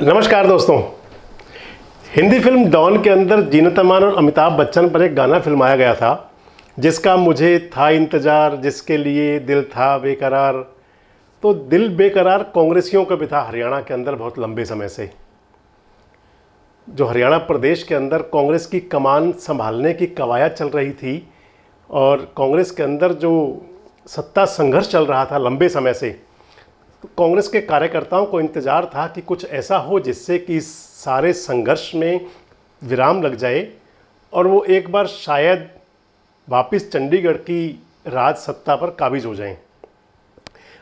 नमस्कार दोस्तों। Hindi film don के अंदर जीनत अमान और अमिताभ बच्चन पर एक गाना फिल्माया गया था जिसका मुझे था इंतज़ार, जिसके लिए दिल था बेकरार। तो दिल बेकरार कांग्रेसियों का भी था हरियाणा के अंदर बहुत लंबे समय से। जो हरियाणा प्रदेश के अंदर कांग्रेस की कमान संभालने की कवायद चल रही थी और कांग्रेस के अंदर जो सत्ता संघर्ष चल रहा था लंबे समय से, तो कांग्रेस के कार्यकर्ताओं को इंतज़ार था कि कुछ ऐसा हो जिससे कि इस सारे संघर्ष में विराम लग जाए और वो एक बार शायद वापस चंडीगढ़ की राज सत्ता पर काबिज हो जाएं।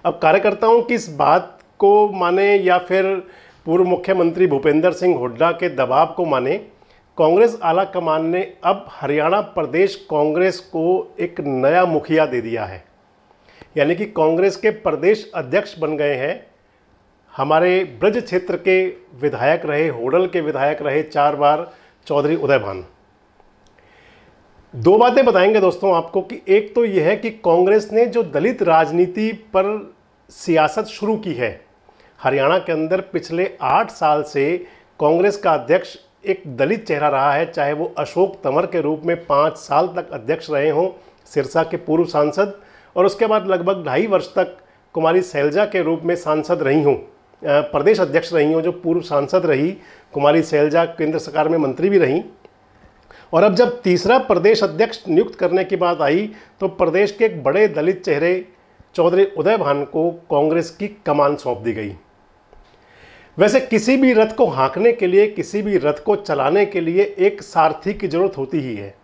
अब कार्यकर्ताओं की इस बात को माने या फिर पूर्व मुख्यमंत्री भूपेंद्र सिंह हुड्डा के दबाव को माने, कांग्रेस आला कमान ने अब हरियाणा प्रदेश कांग्रेस को एक नया मुखिया दे दिया है। यानी कि कांग्रेस के प्रदेश अध्यक्ष बन गए हैं हमारे ब्रज क्षेत्र के विधायक रहे, होडल के विधायक रहे 4 बार चौधरी उदय भान। 2 बातें बताएंगे दोस्तों आपको कि एक तो यह है कि कांग्रेस ने जो दलित राजनीति पर सियासत शुरू की है हरियाणा के अंदर, पिछले 8 साल से कांग्रेस का अध्यक्ष एक दलित चेहरा रहा है, चाहे वो अशोक तंवर के रूप में 5 साल तक अध्यक्ष रहे हों, सिरसा के पूर्व सांसद, और उसके बाद लगभग 2.5 वर्ष तक कुमारी शैलजा के रूप में सांसद रही हों, प्रदेश अध्यक्ष रही हों। जो पूर्व सांसद रही कुमारी शैलजा केंद्र सरकार में मंत्री भी रहीं। और अब जब तीसरा प्रदेश अध्यक्ष नियुक्त करने की बात आई तो प्रदेश के एक बड़े दलित चेहरे चौधरी उदय भान को कांग्रेस की कमान सौंप दी गई। वैसे किसी भी रथ को हाँकने के लिए, किसी भी रथ को चलाने के लिए एक सारथी की जरूरत होती ही है।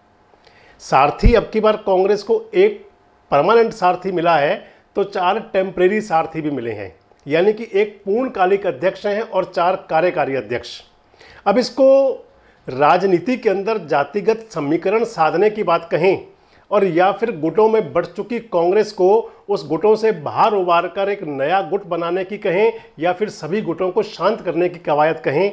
सारथी अब की बार कांग्रेस को एक परमानेंट सारथी मिला है तो 4 टेम्परेरी सारथी भी मिले हैं, यानी कि एक पूर्णकालिक अध्यक्ष हैं और 4 कार्यकारी अध्यक्ष। अब इसको राजनीति के अंदर जातिगत समीकरण साधने की बात कहें और या फिर गुटों में बढ़ चुकी कांग्रेस को उस गुटों से बाहर उबार कर एक नया गुट बनाने की कहें या फिर सभी गुटों को शांत करने की कवायद कहें,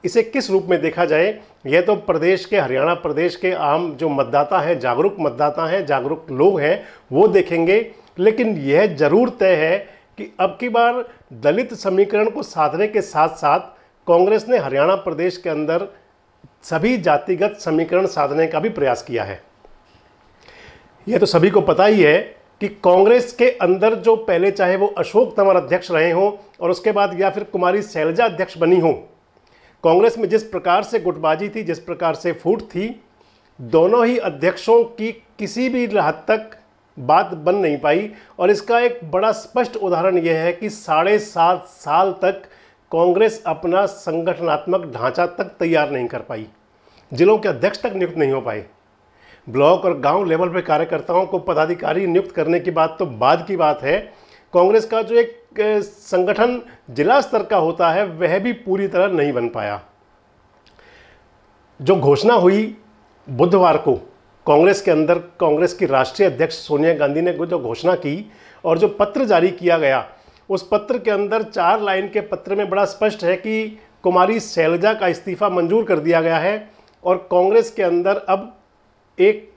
इसे किस रूप में देखा जाए यह तो प्रदेश के, हरियाणा प्रदेश के आम जो मतदाता हैं, जागरूक मतदाता हैं, जागरूक लोग हैं, वो देखेंगे। लेकिन यह जरूर तय है कि अब की बार दलित समीकरण को साधने के साथ साथ कांग्रेस ने हरियाणा प्रदेश के अंदर सभी जातिगत समीकरण साधने का भी प्रयास किया है। यह तो सभी को पता ही है कि कांग्रेस के अंदर जो पहले चाहे वो अशोक तंवर अध्यक्ष रहे हों और उसके बाद या फिर कुमारी शैलजा अध्यक्ष बनी हो, कांग्रेस में जिस प्रकार से गुटबाजी थी, जिस प्रकार से फूट थी, दोनों ही अध्यक्षों की किसी भी हद तक बात बन नहीं पाई। और इसका एक बड़ा स्पष्ट उदाहरण यह है कि 7.5 साल तक कांग्रेस अपना संगठनात्मक ढांचा तक तैयार नहीं कर पाई, जिलों के अध्यक्ष तक नियुक्त नहीं हो पाए। ब्लॉक और गांव लेवल पर कार्यकर्ताओं को पदाधिकारी नियुक्त करने की बात तो बाद की बात है। कांग्रेस का जो एक संगठन जिला स्तर का होता है वह भी पूरी तरह नहीं बन पाया। जो घोषणा हुई बुधवार को कांग्रेस के अंदर, कांग्रेस की राष्ट्रीय अध्यक्ष सोनिया गांधी ने जो घोषणा की और जो पत्र जारी किया गया, उस पत्र के अंदर 4 लाइन के पत्र में बड़ा स्पष्ट है कि कुमारी शैलजा का इस्तीफा मंजूर कर दिया गया है और कांग्रेस के अंदर अब एक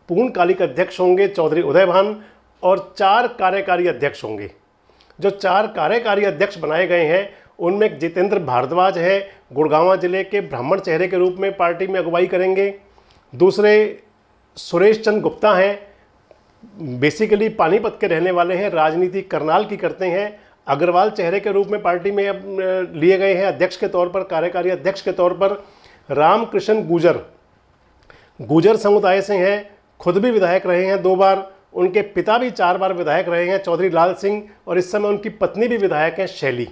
पूर्णकालिक अध्यक्ष होंगे चौधरी उदय भान और 4 कार्यकारी अध्यक्ष होंगे। जो 4 कार्यकारी अध्यक्ष बनाए गए हैं उनमें जितेंद्र भारद्वाज है, गुड़गांव जिले के ब्राह्मण चेहरे के रूप में पार्टी में अगुवाई करेंगे। दूसरे सुरेश चंद्र गुप्ता हैं, बेसिकली पानीपत के रहने वाले हैं, राजनीति करनाल की करते हैं। अग्रवाल चेहरे के रूप में पार्टी में लिए गए हैं अध्यक्ष के तौर पर, कार्यकारी अध्यक्ष के तौर पर। रामकृष्ण गुजर समुदाय से हैं, खुद भी विधायक रहे हैं 2 बार, उनके पिता भी 4 बार विधायक रहे हैं चौधरी लाल सिंह, और इस समय उनकी पत्नी भी विधायक हैं शैली।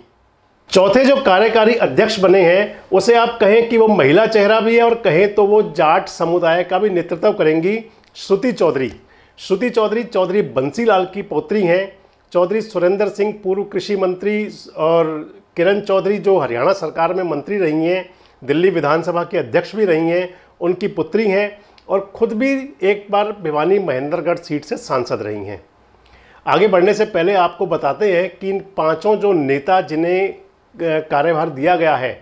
चौथे जो कार्यकारी अध्यक्ष बने हैं उसे आप कहें कि वो महिला चेहरा भी है और कहें तो वो जाट समुदाय का भी नेतृत्व करेंगी श्रुति चौधरी। श्रुति चौधरी चौधरी बंसीलाल की पौत्री हैं। चौधरी सुरेंद्र सिंह पूर्व कृषि मंत्री और किरण चौधरी जो हरियाणा सरकार में मंत्री रही हैं, दिल्ली विधानसभा की अध्यक्ष भी रही हैं, उनकी पुत्री हैं और खुद भी एक बार भिवानी महेंद्रगढ़ सीट से सांसद रही हैं। आगे बढ़ने से पहले आपको बताते हैं कि इन 5 जो नेता जिन्हें कार्यभार दिया गया है,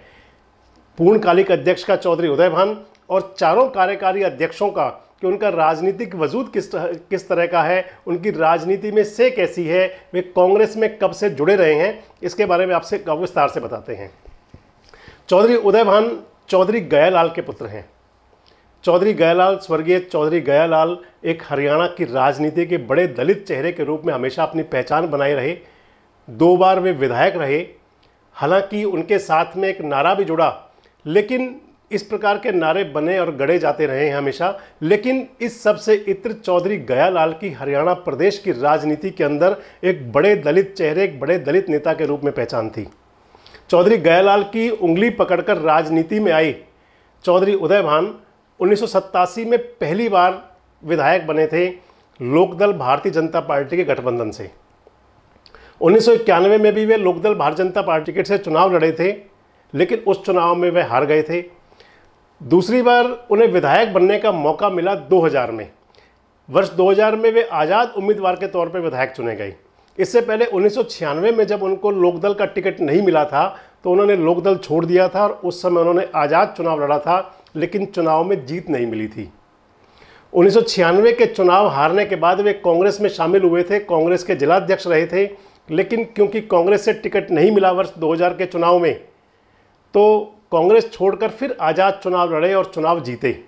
पूर्णकालिक अध्यक्ष का चौधरी उदय भान और 4 कार्यकारी अध्यक्षों का, कि उनका राजनीतिक वजूद किस तरह का है, उनकी राजनीति में से कैसी है, वे कांग्रेस में कब से जुड़े रहे हैं, इसके बारे में आपसे विस्तार से बताते हैं। चौधरी उदयभान चौधरी गयालाल के पुत्र हैं। चौधरी गयालाल, स्वर्गीय चौधरी गयालाल एक हरियाणा की राजनीति के बड़े दलित चेहरे के रूप में हमेशा अपनी पहचान बनाए रहे। 2 बार वे विधायक रहे। हालांकि उनके साथ में एक नारा भी जुड़ा, लेकिन इस प्रकार के नारे बने और गढ़े जाते रहे हैं हमेशा। लेकिन इस सबसे इत्र चौधरी गयालाल की हरियाणा प्रदेश की राजनीति के अंदर एक बड़े दलित चेहरे, एक बड़े दलित नेता के रूप में पहचान थी। चौधरी गयालाल की उंगली पकड़कर राजनीति में आए चौधरी उदयभान 1987 में पहली बार विधायक बने थे लोकदल भारतीय जनता पार्टी के गठबंधन से। 1991 में भी वे लोकदल भारतीय जनता पार्टी टिकट से चुनाव लड़े थे, लेकिन उस चुनाव में वे हार गए थे। दूसरी बार उन्हें विधायक बनने का मौका मिला 2000 में। वर्ष 2000 में वे आज़ाद उम्मीदवार के तौर पर विधायक चुने गए। इससे पहले 1996 में जब उनको लोकदल का टिकट नहीं मिला था तो उन्होंने लोकदल छोड़ दिया था और उस समय उन्होंने आज़ाद चुनाव लड़ा था, लेकिन चुनाव में जीत नहीं मिली थी। 1996 के चुनाव हारने के बाद वे कांग्रेस में शामिल हुए थे, कांग्रेस के जिलाध्यक्ष रहे थे। लेकिन क्योंकि कांग्रेस से टिकट नहीं मिला वर्ष 2000 के चुनाव में, तो कांग्रेस छोड़कर फिर आज़ाद चुनाव लड़े और चुनाव जीते।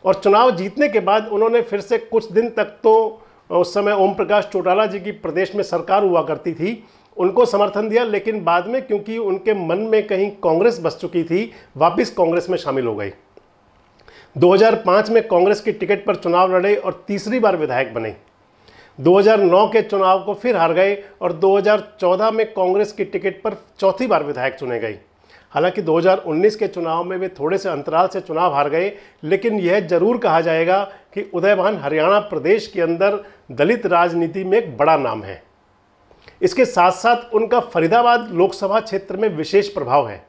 और चुनाव जीतने के बाद उन्होंने फिर से कुछ दिन तक, तो उस समय ओम प्रकाश चौटाला जी की प्रदेश में सरकार हुआ करती थी, उनको समर्थन दिया। लेकिन बाद में क्योंकि उनके मन में कहीं कांग्रेस बस चुकी थी, वापस कांग्रेस में शामिल हो गए। 2005 में कांग्रेस की टिकट पर चुनाव लड़े और तीसरी बार विधायक बने। 2009 के चुनाव को फिर हार गए और 2014 में कांग्रेस की टिकट पर चौथी बार विधायक चुने गए। हालांकि 2019 के चुनाव में वे थोड़े से अंतराल से चुनाव हार गए, लेकिन यह जरूर कहा जाएगा कि उदयभान हरियाणा प्रदेश के अंदर दलित राजनीति में एक बड़ा नाम है। इसके साथ साथ उनका फरीदाबाद लोकसभा क्षेत्र में विशेष प्रभाव है।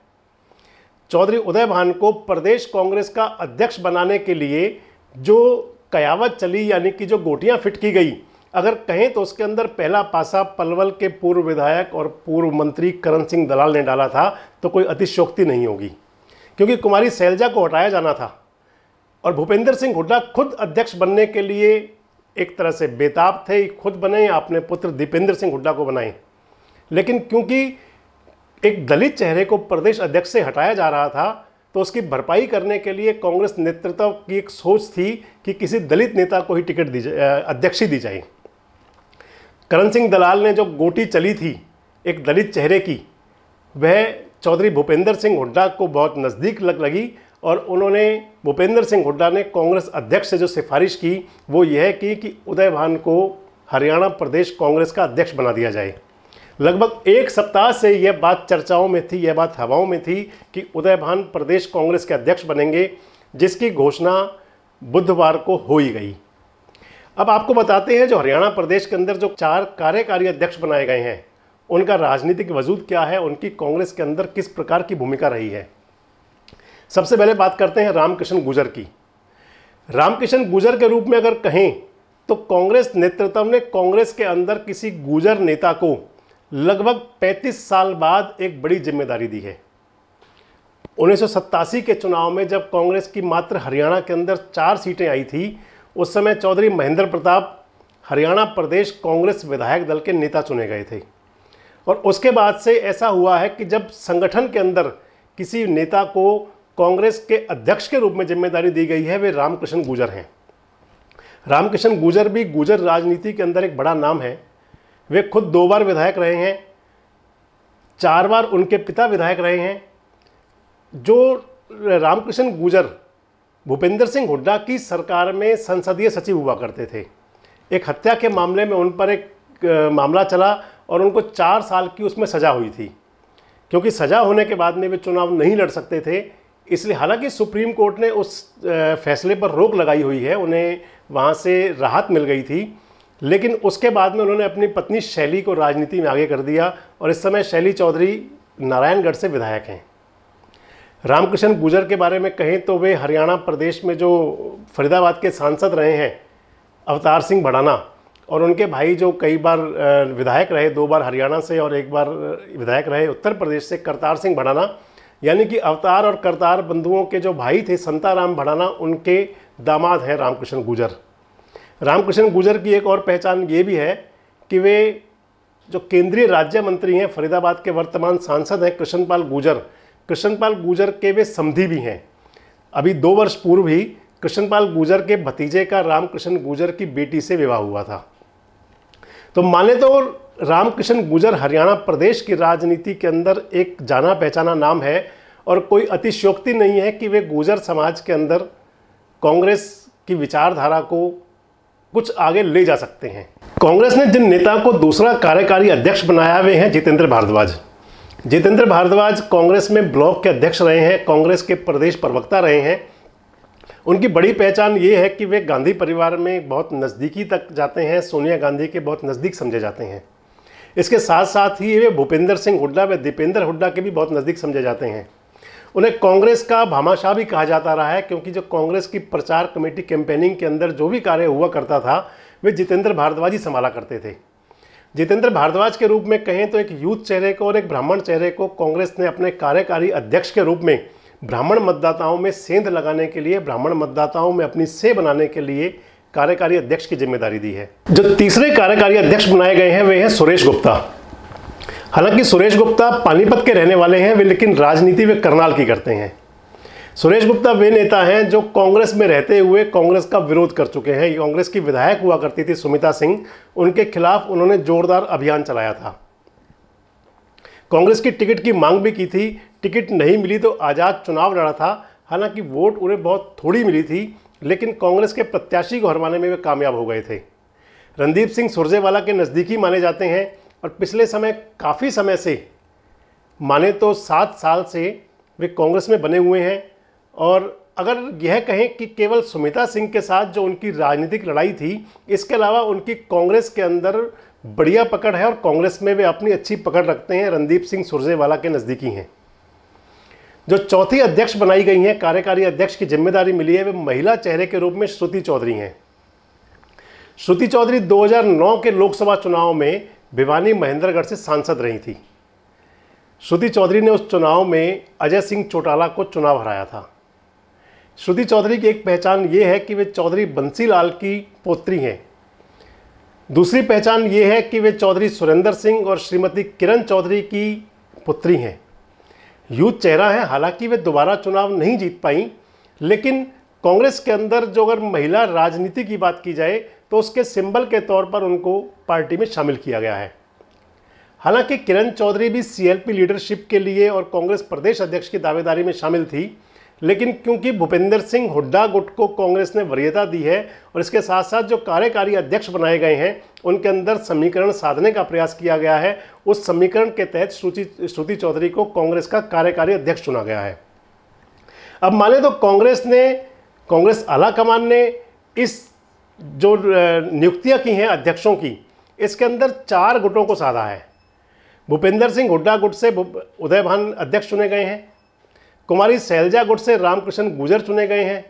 चौधरी उदयभान को प्रदेश कांग्रेस का अध्यक्ष बनाने के लिए जो कयावत चली, यानी कि जो गोटियां फिट की गई, अगर कहें तो उसके अंदर पहला पासा पलवल के पूर्व विधायक और पूर्व मंत्री करण सिंह दलाल ने डाला था, तो कोई अतिशयोक्ति नहीं होगी। क्योंकि कुमारी शैलजा को हटाया जाना था और भूपेंद्र सिंह हुड्डा खुद अध्यक्ष बनने के लिए एक तरह से बेताब थे, खुद बने, अपने पुत्र दीपेंद्र सिंह हुड्डा को बनाए। लेकिन क्योंकि एक दलित चेहरे को प्रदेश अध्यक्ष से हटाया जा रहा था, तो उसकी भरपाई करने के लिए कांग्रेस नेतृत्व की एक सोच थी कि किसी दलित नेता को ही टिकट दी जाए, अध्यक्षी दी जाए। करण सिंह दलाल ने जो गोटी चली थी एक दलित चेहरे की, वह चौधरी भूपेंद्र सिंह हुड्डा को बहुत नज़दीक लगी और उन्होंने, भूपेंद्र सिंह हुड्डा ने कांग्रेस अध्यक्ष से जो सिफारिश की वो यह की कि उदयभान को हरियाणा प्रदेश कांग्रेस का अध्यक्ष बना दिया जाए। लगभग 1 सप्ताह से यह बात चर्चाओं में थी, यह बात हवाओं में थी कि उदयभान प्रदेश कांग्रेस के अध्यक्ष बनेंगे, जिसकी घोषणा बुधवार को हो ही गई। अब आपको बताते हैं जो हरियाणा प्रदेश के अंदर जो 4 कार्यकारी अध्यक्ष बनाए गए हैं, उनका राजनीतिक वजूद क्या है, उनकी कांग्रेस के अंदर किस प्रकार की भूमिका रही है। सबसे पहले बात करते हैं रामकिशन गुर्जर की। रामकिशन गुर्जर के रूप में अगर कहें तो कांग्रेस नेतृत्व ने कांग्रेस के अंदर किसी गुर्जर नेता को लगभग 35 साल बाद एक बड़ी जिम्मेदारी दी है। 1987 के चुनाव में जब कांग्रेस की मात्र हरियाणा के अंदर 4 सीटें आई थी, उस समय चौधरी महेंद्र प्रताप हरियाणा प्रदेश कांग्रेस विधायक दल के नेता चुने गए थे। और उसके बाद से ऐसा हुआ है कि जब संगठन के अंदर किसी नेता को कांग्रेस के अध्यक्ष के रूप में जिम्मेदारी दी गई है, वे रामकिशन गुर्जर हैं। रामकिशन गुर्जर भी गुर्जर राजनीति के अंदर एक बड़ा नाम है। वे खुद 2 बार विधायक रहे हैं, 4 बार उनके पिता विधायक रहे हैं। जो रामकिशन गुर्जर भूपेंद्र सिंह हुड्डा की सरकार में संसदीय सचिव हुआ करते थे। एक हत्या के मामले में उन पर एक मामला चला और उनको 4 साल की उसमें सज़ा हुई थी। क्योंकि सज़ा होने के बाद में वे चुनाव नहीं लड़ सकते थे, इसलिए हालांकि सुप्रीम कोर्ट ने उस फैसले पर रोक लगाई हुई है, उन्हें वहाँ से राहत मिल गई थी। लेकिन उसके बाद में उन्होंने अपनी पत्नी शैली को राजनीति में आगे कर दिया और इस समय शैली चौधरी नारायणगढ़ से विधायक हैं। रामकिशन गुर्जर के बारे में कहें तो वे हरियाणा प्रदेश में जो फरीदाबाद के सांसद रहे हैं अवतार सिंह भड़ाना, और उनके भाई जो कई बार विधायक रहे, 2 बार हरियाणा से और 1 बार विधायक रहे उत्तर प्रदेश से, करतार सिंह भड़ाना, यानी कि अवतार और करतार बंधुओं के जो भाई थे संताराम भड़ाना, उनके दामाद हैं रामकिशन गुर्जर। रामकिशन गुर्जर की एक और पहचान ये भी है कि वे जो केंद्रीय राज्य मंत्री हैं, फरीदाबाद के वर्तमान सांसद हैं कृष्णपाल गुर्जर। कृष्णपाल गुर्जर के वे समधी भी हैं। अभी 2 वर्ष पूर्व ही कृष्णपाल गुर्जर के भतीजे का रामकृष्ण गुर्जर की बेटी से विवाह हुआ था। तो माने तो रामकृष्ण गुर्जर हरियाणा प्रदेश की राजनीति के अंदर एक जाना पहचाना नाम है और कोई अतिशयोक्ति नहीं है कि वे गुर्जर समाज के अंदर कांग्रेस की विचारधारा को कुछ आगे ले जा सकते हैं। कांग्रेस ने जिन नेता को दूसरा कार्यकारी अध्यक्ष बनाया वे हैं जितेंद्र भारद्वाज। जितेंद्र भारद्वाज कांग्रेस में ब्लॉक के अध्यक्ष रहे हैं, कांग्रेस के प्रदेश प्रवक्ता रहे हैं। उनकी बड़ी पहचान ये है कि वे गांधी परिवार में बहुत नज़दीकी तक जाते हैं, सोनिया गांधी के बहुत नज़दीक समझे जाते हैं। इसके साथ साथ ही वे भूपेंद्र सिंह हुड्डा व दीपेंद्र हुड्डा के भी बहुत नज़दीक समझे जाते हैं। उन्हें कांग्रेस का भामाशाह भी कहा जाता रहा है, क्योंकि जो कांग्रेस की प्रचार कमेटी कैंपेनिंग के अंदर जो भी कार्य हुआ करता था वे जितेंद्र भारद्वाज ही संभाला करते थे। जितेंद्र भारद्वाज के रूप में कहें तो एक यूथ चेहरे को और एक ब्राह्मण चेहरे को कांग्रेस ने अपने कार्यकारी अध्यक्ष के रूप में ब्राह्मण मतदाताओं में सेंध लगाने के लिए, ब्राह्मण मतदाताओं में अपनी से बनाने के लिए कार्यकारी अध्यक्ष की जिम्मेदारी दी है। जो तीसरे कार्यकारी अध्यक्ष बनाए गए हैं वे हैं सुरेश गुप्ता। हालांकि सुरेश गुप्ता पानीपत के रहने वाले हैं वे, लेकिन राजनीति वे करनाल की करते हैं। सुरेश गुप्ता वे नेता हैं जो कांग्रेस में रहते हुए कांग्रेस का विरोध कर चुके हैं। कांग्रेस की विधायक हुआ करती थी सुमिता सिंह, उनके खिलाफ उन्होंने जोरदार अभियान चलाया था। कांग्रेस की टिकट की मांग भी की थी, टिकट नहीं मिली तो आज़ाद चुनाव लड़ा था। हालांकि वोट उन्हें बहुत थोड़ी मिली थी, लेकिन कांग्रेस के प्रत्याशी को हरवाने में वे कामयाब हो गए थे। रणदीप सिंह सुरजेवाला के नज़दीकी माने जाते हैं और पिछले समय काफ़ी समय से माने तो 7 साल से वे कांग्रेस में बने हुए हैं। और अगर यह कहें कि केवल सुमिता सिंह के साथ जो उनकी राजनीतिक लड़ाई थी, इसके अलावा उनकी कांग्रेस के अंदर बढ़िया पकड़ है और कांग्रेस में वे अपनी अच्छी पकड़ रखते हैं। रणदीप सिंह सुरजेवाला के नज़दीकी हैं। जो चौथी अध्यक्ष बनाई गई हैं, कार्यकारी अध्यक्ष की जिम्मेदारी मिली है, वे महिला चेहरे के रूप में श्रुति चौधरी हैं। श्रुति चौधरी 2009 के लोकसभा चुनाव में भिवानी महेंद्रगढ़ से सांसद रही थी। श्रुति चौधरी ने उस चुनाव में अजय सिंह चौटाला को चुनाव हराया था। श्रुति चौधरी की एक पहचान ये है कि वे चौधरी बंसीलाल की पोत्री हैं। दूसरी पहचान ये है कि वे चौधरी सुरेंद्र सिंह और श्रीमती किरण चौधरी की पुत्री हैं। यूथ चेहरा है, हालांकि वे दोबारा चुनाव नहीं जीत पाई, लेकिन कांग्रेस के अंदर जो अगर महिला राजनीति की बात की जाए तो उसके सिंबल के तौर पर उनको पार्टी में शामिल किया गया है। हालांकि किरण चौधरी भी सीएलपी लीडरशिप के लिए और कांग्रेस प्रदेश अध्यक्ष की दावेदारी में शामिल थी, लेकिन क्योंकि भूपेंद्र सिंह हुड्डा गुट को कांग्रेस ने वरीयता दी है और इसके साथ साथ जो कार्यकारी अध्यक्ष बनाए गए हैं उनके अंदर समीकरण साधने का प्रयास किया गया है, उस समीकरण के तहत श्रुति चौधरी को कांग्रेस का कार्यकारी अध्यक्ष चुना गया है। अब माने तो कांग्रेस आलाकमान ने इस जो नियुक्तियां की हैं अध्यक्षों की, इसके अंदर 4 गुटों को साधा है। भूपेंद्र सिंह हुड्डा गुट से उदयभान अध्यक्ष चुने गए हैं, कुमारी शैलजा गुट से रामकृष्ण गुर्जर चुने गए हैं,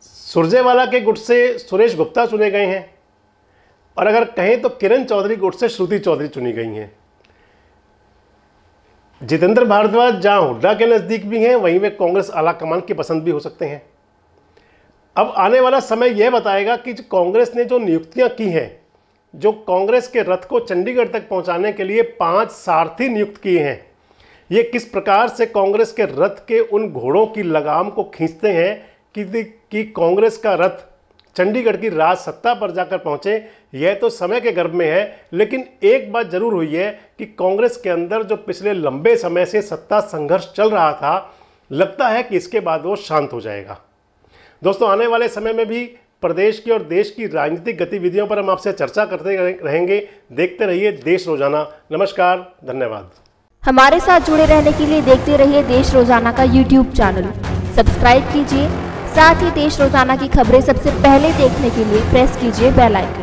सुरजेवाला के गुट से सुरेश गुप्ता चुने गए हैं और अगर कहें तो किरण चौधरी गुट से श्रुति चौधरी चुनी गई हैं। जितेंद्र भारद्वाज जहां हुड्डा के नज़दीक भी हैं, वहीं वे कांग्रेस आलाकमान की पसंद भी हो सकते हैं। अब आने वाला समय यह बताएगा कि कांग्रेस ने जो नियुक्तियां की हैं, जो कांग्रेस के रथ को चंडीगढ़ तक पहुंचाने के लिए 5 सारथी नियुक्त किए हैं, ये किस प्रकार से कांग्रेस के रथ के उन घोड़ों की लगाम को खींचते हैं कि कांग्रेस का रथ चंडीगढ़ की राज सत्ता पर जाकर पहुंचे। यह तो समय के गर्भ में है, लेकिन एक बात जरूर हुई है कि कांग्रेस के अंदर जो पिछले लंबे समय से सत्ता संघर्ष चल रहा था, लगता है कि इसके बाद वो शांत हो जाएगा। दोस्तों, आने वाले समय में भी प्रदेश की और देश की राजनीतिक गतिविधियों पर हम आपसे चर्चा करते रहेंगे। देखते रहिए देश रोजाना। नमस्कार, धन्यवाद। हमारे साथ जुड़े रहने के लिए देखते रहिए देश रोजाना का YouTube चैनल सब्सक्राइब कीजिए। साथ ही देश रोजाना की खबरें सबसे पहले देखने के लिए प्रेस कीजिए बेल आइकन।